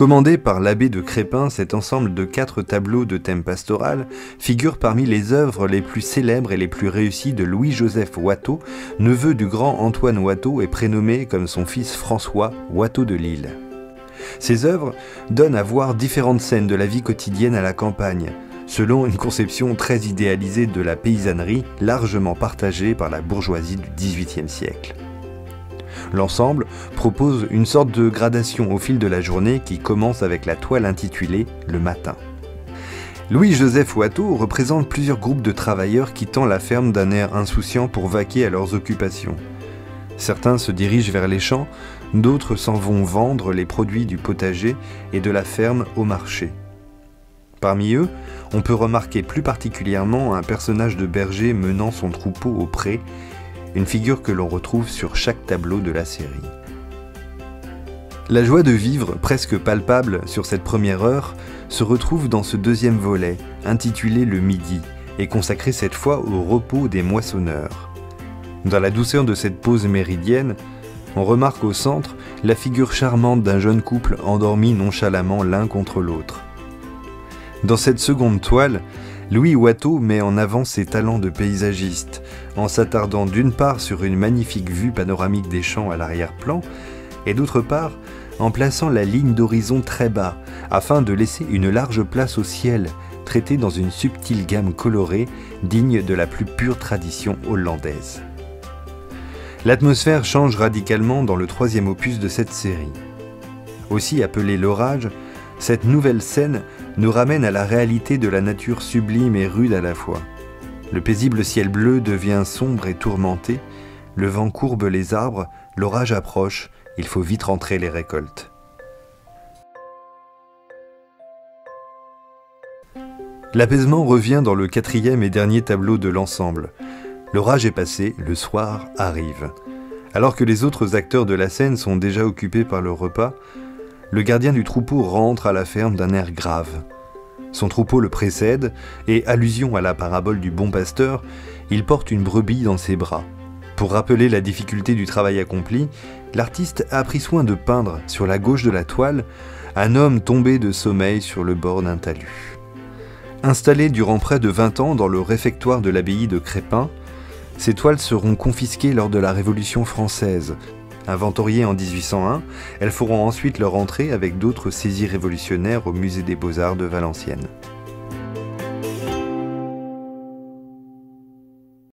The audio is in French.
Commandé par l'abbé de Crespin, cet ensemble de 4 tableaux de thème pastoral figure parmi les œuvres les plus célèbres et les plus réussies de Louis-Joseph Watteau, neveu du grand Antoine Watteau et prénommé comme son fils François Watteau de Lille. Ces œuvres donnent à voir différentes scènes de la vie quotidienne à la campagne, selon une conception très idéalisée de la paysannerie largement partagée par la bourgeoisie du XVIIIe siècle. L'ensemble propose une sorte de gradation au fil de la journée qui commence avec la toile intitulée « Le matin ». Louis-Joseph Watteau représente plusieurs groupes de travailleurs quittant la ferme d'un air insouciant pour vaquer à leurs occupations. Certains se dirigent vers les champs, d'autres s'en vont vendre les produits du potager et de la ferme au marché. Parmi eux, on peut remarquer plus particulièrement un personnage de berger menant son troupeau au pré, une figure que l'on retrouve sur chaque tableau de la série. La joie de vivre, presque palpable sur cette première heure, se retrouve dans ce deuxième volet, intitulé Le Midi, et consacré cette fois au repos des moissonneurs. Dans la douceur de cette pause méridienne, on remarque au centre la figure charmante d'un jeune couple endormi nonchalamment l'un contre l'autre. Dans cette seconde toile, Louis Watteau met en avant ses talents de paysagiste, en s'attardant d'une part sur une magnifique vue panoramique des champs à l'arrière-plan, et d'autre part en plaçant la ligne d'horizon très bas, afin de laisser une large place au ciel, traité dans une subtile gamme colorée, digne de la plus pure tradition hollandaise. L'atmosphère change radicalement dans le troisième opus de cette série. Aussi appelé l'orage, cette nouvelle scène nous ramène à la réalité de la nature sublime et rude à la fois. Le paisible ciel bleu devient sombre et tourmenté, le vent courbe les arbres, l'orage approche, il faut vite rentrer les récoltes. L'apaisement revient dans le quatrième et dernier tableau de l'ensemble. L'orage est passé, le soir arrive. Alors que les autres acteurs de la scène sont déjà occupés par le repas, le gardien du troupeau rentre à la ferme d'un air grave. Son troupeau le précède, et, allusion à la parabole du bon pasteur, il porte une brebis dans ses bras. Pour rappeler la difficulté du travail accompli, l'artiste a pris soin de peindre, sur la gauche de la toile, un homme tombé de sommeil sur le bord d'un talus. Installées durant près de 20 ans dans le réfectoire de l'abbaye de Crespin, ces toiles seront confisquées lors de la Révolution française. Inventoriées en 1801, elles feront ensuite leur entrée avec d'autres saisies révolutionnaires au Musée des Beaux-Arts de Valenciennes.